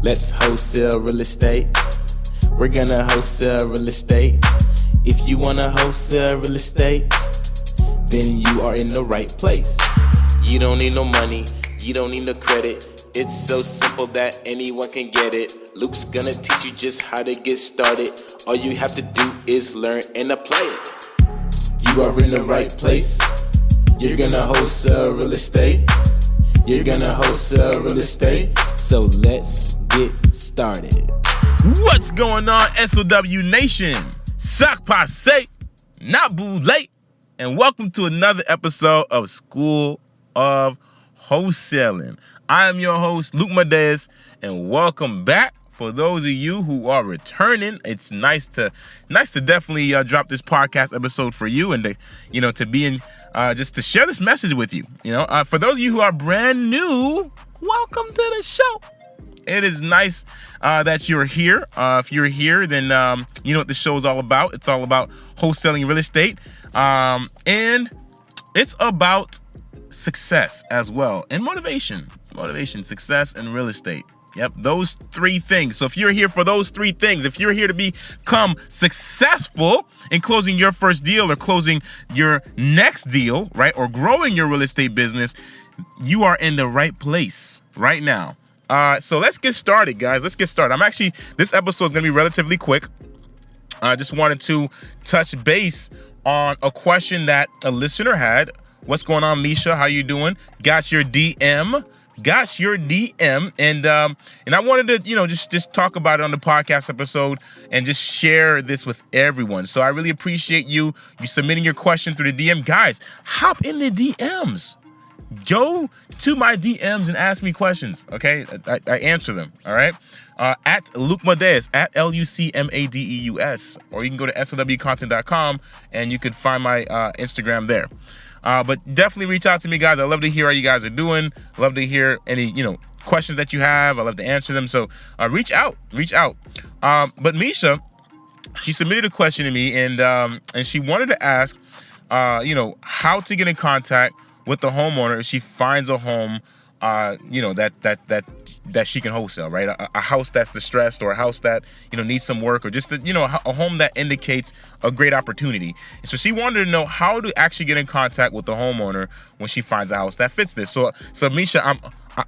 Let's wholesale real estate. We're gonna wholesale real estate. If you wanna wholesale real estate, then you are in the right place. You don't need no money, you don't need no credit. It's so simple that anyone can get it. Luke's gonna teach you just how to get started. All you have to do is learn and apply it. You are in the right place. You're gonna wholesale real estate. You're gonna wholesale real estate. So let's get started. What's going on, SOW Nation? Sock Passe, not boo late, and welcome to another episode of School of Wholesaling. I am your host, Luke Madeus, and welcome back. For those of you who are returning, it's nice to definitely drop this podcast episode for you, and to be in just to share this message with you. For those of you who are brand new, welcome to the show. It is nice that you're here. If you're here, then you know what the show is all about. It's all about wholesaling real estate, and it's about success as well, and motivation, success, and real estate. Yep, those three things. So if you're here for those three things, if you're here to become successful in closing your first deal or closing your next deal, right, or growing your real estate business, you are in the right place right now. So let's get started, guys. Let's get started. This episode is going to be relatively quick. I just wanted to touch base on a question that a listener had. What's going on, Misha? How you doing? Got your DM, and I wanted to, just talk about it on the podcast episode and just share this with everyone. So I really appreciate you submitting your question through the DM. Guys, hop in the DMs. Go to my DMs and ask me questions, okay? I answer them, all right? At lucmadeus, at LUCMADEUS, or you can go to slwcontent.com and you could find my Instagram there. But definitely reach out to me, guys. I love to hear how you guys are doing. I love to hear any, questions that you have. I love to answer them. So reach out. But Misha, she submitted a question to me, and she wanted to ask, how to get in contact with the homeowner if she finds a home, that she can wholesale, right? A house that's distressed, or a house that, needs some work, or just, a home that indicates a great opportunity. And so she wanted to know how to actually get in contact with the homeowner when she finds a house that fits this. So Misha,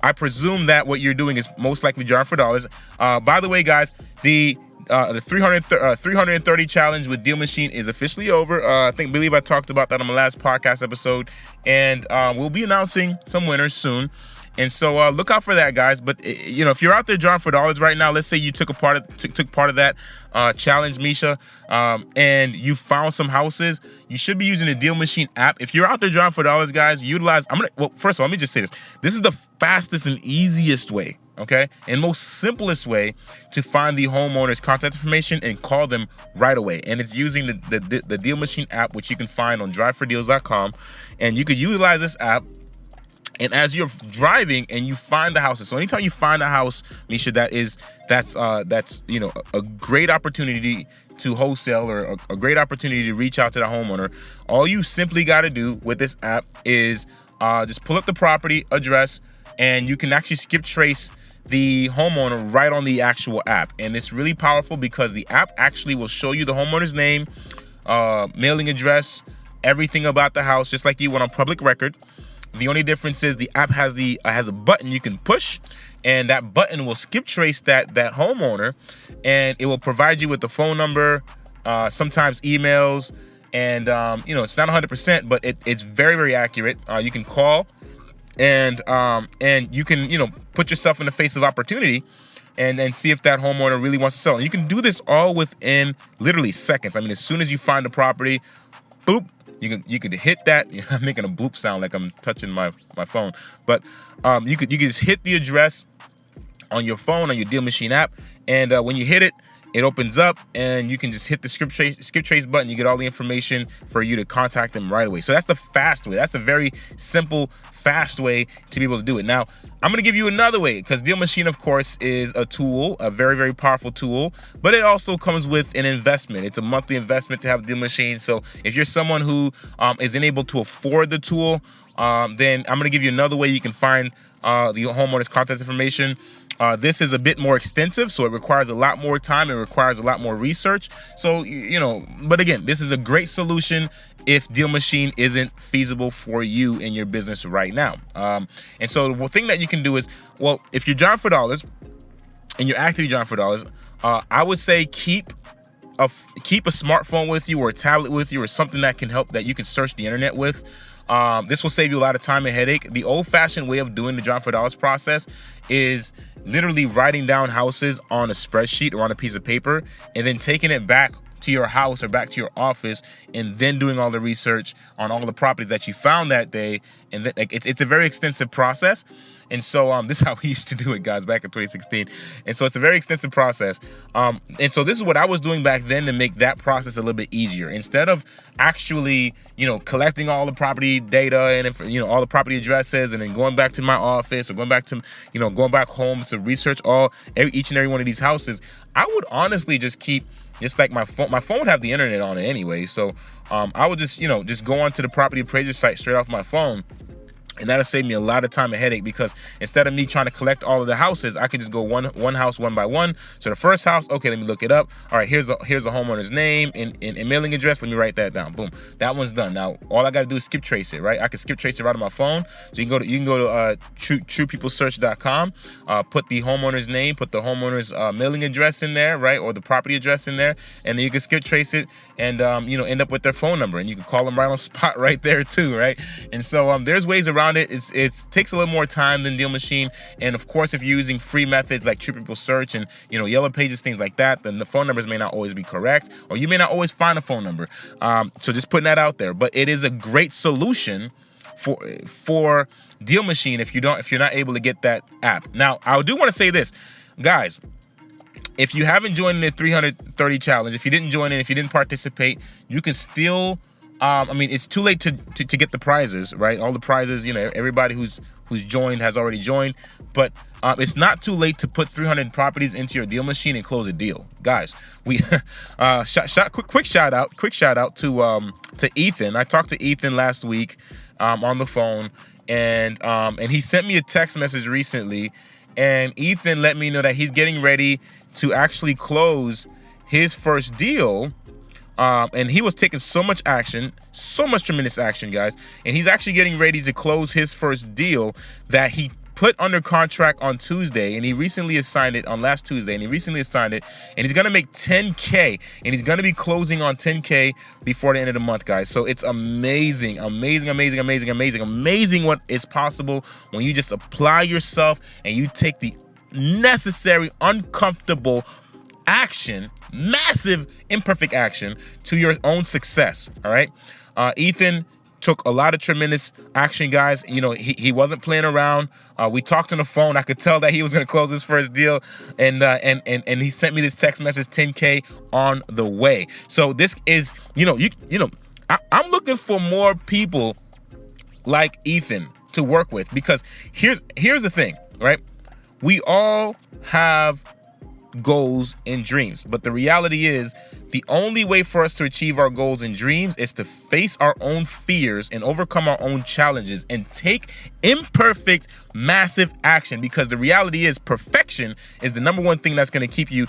I presume that what you're doing is most likely jar for dollars. By the way, guys, the 330 challenge with Deal Machine is officially over. I believe I talked about that on my last podcast episode, and we'll be announcing some winners soon. And so look out for that, guys. But if you're out there drawing for dollars right now, let's say you took part of that challenge, Misha, and you found some houses, you should be using the Deal Machine app. If you're out there drawing for dollars, guys, utilize. First of all, let me just say this. This is the fastest and easiest way, okay, and most simplest way to find the homeowner's contact information and call them right away. And it's using the Deal Machine app, which you can find on drivefordeals.com, and you could utilize this app. And as you're driving and you find the houses, so anytime you find a house, Misha, that's a great opportunity to wholesale, or a great opportunity to reach out to the homeowner, all you simply got to do with this app is just pull up the property address, and you can actually skip trace the homeowner right on the actual app. And it's really powerful because the app actually will show you the homeowner's name, mailing address, everything about the house, just like you would on public record. The only difference is the app has a button you can push, and that button will skip trace that homeowner, and it will provide you with the phone number, sometimes emails, and it's not 100%, but it's very, very accurate. You can call, and you can put yourself in the face of opportunity, and see if that homeowner really wants to sell. And you can do this all within literally seconds. I mean, as soon as you find the property, boop. You could hit that. I'm making a bloop sound like I'm touching my phone, but you could just hit the address on your phone, on your Deal Machine app, and when you hit it, it opens up, and you can just hit the skip trace button. You get all the information for you to contact them right away. So that's the fast way. That's a very simple, fast way to be able to do it. Now, I'm going to give you another way, because Deal Machine, of course, is a tool, a very, very powerful tool, but it also comes with an investment. It's a monthly investment to have Deal Machine. So if you're someone who isn't able to afford the tool, then I'm going to give you another way you can find the homeowner's contact information. This is a bit more extensive, so it requires a lot more time. It requires a lot more research. So, but again, this is a great solution if Deal Machine isn't feasible for you in your business right now. And so the thing that you can do is, well, if you're John for dollars and you're actively John for dollars, I would say keep a smartphone with you or a tablet with you or something that can help that you can search the internet with. This will save you a lot of time and headache. The old-fashioned way of doing the John for dollars process is literally writing down houses on a spreadsheet or on a piece of paper and then taking it back to your house or back to your office and then doing all the research on all the properties that you found that day. And it's a very extensive process. And so this is how we used to do it, guys, back in 2016. And so it's a very extensive process. And so this is what I was doing back then to make that process a little bit easier. Instead of actually, collecting all the property data and, all the property addresses and then going back to my office or going back to, going back home to research each and every one of these houses, I would honestly just keep just like my phone would have the internet on it anyway. So I would just go onto the property appraiser site straight off my phone. And that'll save me a lot of time and headache because instead of me trying to collect all of the houses, I could just go one house one by one. So the first house, okay, let me look it up. All right, here's the homeowner's name and mailing address. Let me write that down. Boom, that one's done. Now all I got to do is skip trace it, right? I can skip trace it right on my phone. So you can go to truepeoplesearch.com, put the homeowner's name, put the homeowner's mailing address in there, right, or the property address in there, and then you can skip trace it and end up with their phone number, and you can call them right on spot right there too, right? And so there's ways around it. It takes a little more time than Deal Machine, and of course if you're using free methods like True People Search and Yellow Pages, things like that, then the phone numbers may not always be correct, or you may not always find a phone number. So just putting that out there. But it is a great solution for Deal Machine if you're not able to get that app. Now I do want to say this, guys. If you haven't joined the 330 challenge, if you didn't join in, if you didn't participate, you can still. It's too late to get the prizes, right? All the prizes, everybody who's joined has already joined, but it's not too late to put 300 properties into your Deal Machine and close a deal, guys. We quick shout out to Ethan. I talked to Ethan last week on the phone, and he sent me a text message recently, and Ethan let me know that he's getting ready to actually close his first deal. And he was taking so much tremendous action, guys. And he's actually getting ready to close his first deal that he put under contract on Tuesday, and he recently assigned it on last Tuesday, and he's going to make $10K, and he's going to be closing on $10K before the end of the month, guys. So it's amazing what is possible when you just apply yourself and you take the necessary uncomfortable action, massive imperfect action to your own success. All right. Ethan took a lot of tremendous action, guys. He wasn't playing around. We talked on the phone. I could tell that he was going to close his first deal, and he sent me this text message, 10K on the way. So this is, I'm looking for more people like Ethan to work with, because here's the thing, right? We all have goals and dreams, but the reality is the only way for us to achieve our goals and dreams is to face our own fears and overcome our own challenges and take imperfect, massive action, because the reality is perfection is the number one thing that's going to keep you,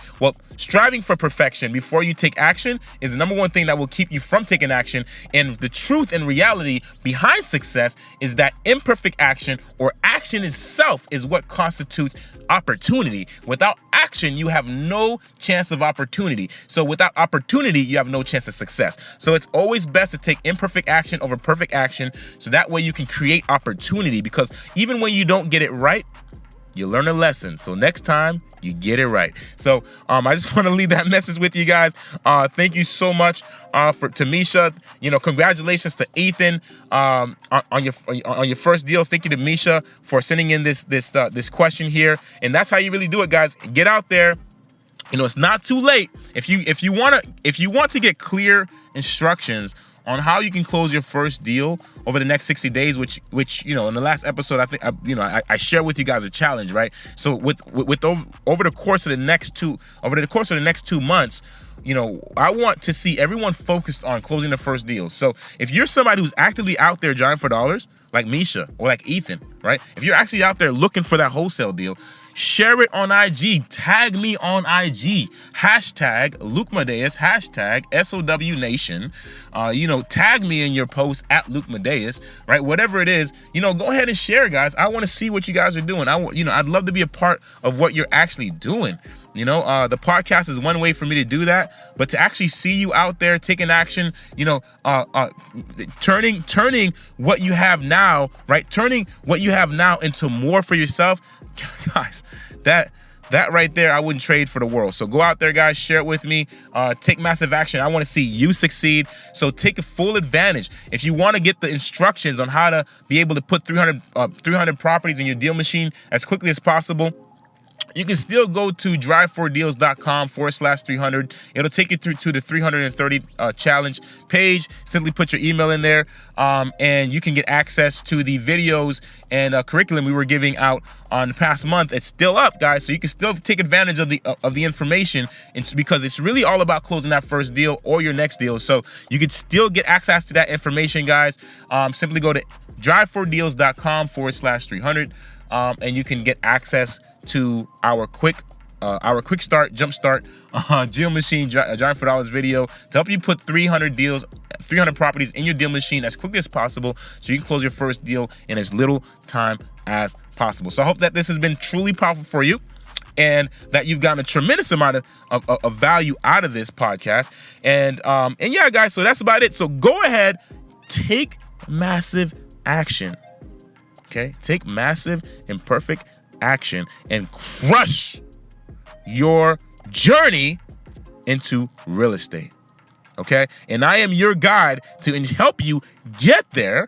striving for perfection before you take action is the number one thing that will keep you from taking action. And the truth and reality behind success is that imperfect action, or action itself, is what constitutes opportunity. Without action, you have no chance of opportunity. So without opportunity, you have no chance of success. So it's always best to take imperfect action over perfect action, so that way you can create opportunity, because even when you don't get it right, you learn a lesson. So next time, you get it right. So I just want to leave that message with you guys. Thank you so much to Misha. Congratulations to Ethan on your first deal. Thank you to Misha for sending in this question here. And that's how you really do it, guys. Get out there. It's not too late. If you want to get clear instructions on how you can close your first deal over the next 60 days, which in the last episode, I think I shared with you guys a challenge, right? So with over the course of the next 2 months, I want to see everyone focused on closing the first deal. So if you're somebody who's actively out there driving for dollars, like Misha or like Ethan, right? If you're actually out there looking for that wholesale deal, Share it on IG. Tag me on IG. Hashtag lucmadeus. Hashtag SOW Nation. Tag me in your post at lucmadeus. Right, whatever it is, go ahead and share, guys. I want to see what you guys are doing. I'd love to be a part of what you're actually doing. The podcast is one way for me to do that, but to actually see you out there taking action, turning what you have now, right? Turning what you have now into more for yourself, guys, that right there, I wouldn't trade for the world. So go out there, guys, share it with me, take massive action. I want to see you succeed. So take full advantage. If you want to get the instructions on how to be able to put 300 properties in your deal machine as quickly as possible, you can still go to drive4deals.com/300. It'll take you through to the 330 challenge page. Simply put your email in there, and you can get access to the videos and curriculum we were giving out on the past month. It's still up, guys, so you can still take advantage of the information. It's because it's really all about closing that first deal or your next deal. So you can still get access to that information, guys. Simply go to drive4deals.com/300. And you can get access to our quick start, jump start, deal machine, Giant for Dollars video to help you put 300 properties in your deal machine as quickly as possible, so you can close your first deal in as little time as possible. So I hope that this has been truly powerful for you, and that you've gotten a tremendous amount of value out of this podcast. And yeah, guys, so that's about it. So go ahead, take massive action. Okay, take massive and perfect action and crush your journey into real estate. Okay, and I am your guide to help you get there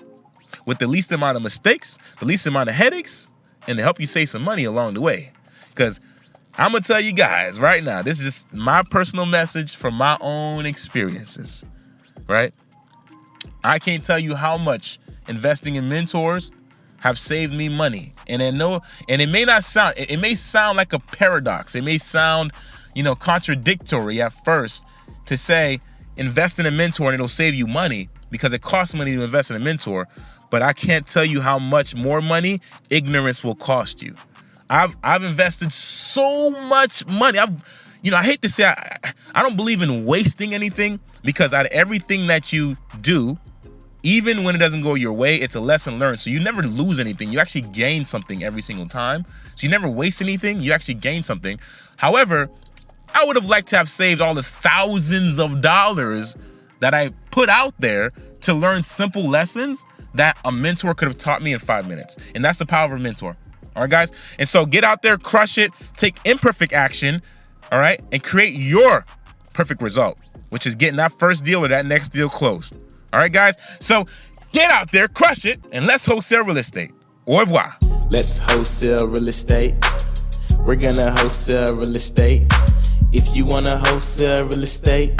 with the least amount of mistakes, the least amount of headaches, and to help you save some money along the way. Because I'm gonna tell you guys right now, this is just my personal message from my own experiences. Right, I can't tell you how much investing in mentors have saved me money. And it may sound like a paradox. It may sound, contradictory at first to say invest in a mentor and it'll save you money, because it costs money to invest in a mentor. But I can't tell you how much more money ignorance will cost you. I've invested so much money. I hate to say I don't believe in wasting anything, because out of everything that you do, even when it doesn't go your way, it's a lesson learned. So you never lose anything. You actually gain something every single time. So you never waste anything. You actually gain something. However, I would have liked to have saved all the thousands of dollars that I put out there to learn simple lessons that a mentor could have taught me in 5 minutes. And that's the power of a mentor. All right, guys? And so get out there, crush it, take imperfect action, all right? And create your perfect result, which is getting that first deal or that next deal closed. All right, guys? So get out there, crush it, and let's wholesale real estate. Au revoir. Let's wholesale real estate. We're gonna wholesale real estate. If you wanna wholesale real estate,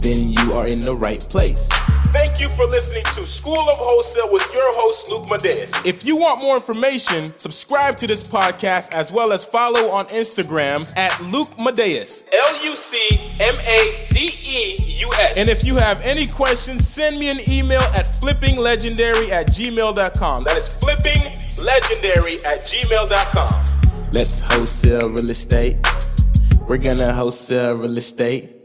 then you are in the right place. Thank you for listening to School of Wholesale with your host, Luke Madeus. If you want more information, subscribe to this podcast as well as follow on Instagram at Luke Madeus. LUCMADEUS. And if you have any questions, send me an email at flippinglegendary@gmail.com. That is flippinglegendary@gmail.com. Let's wholesale real estate. We're gonna wholesale real estate.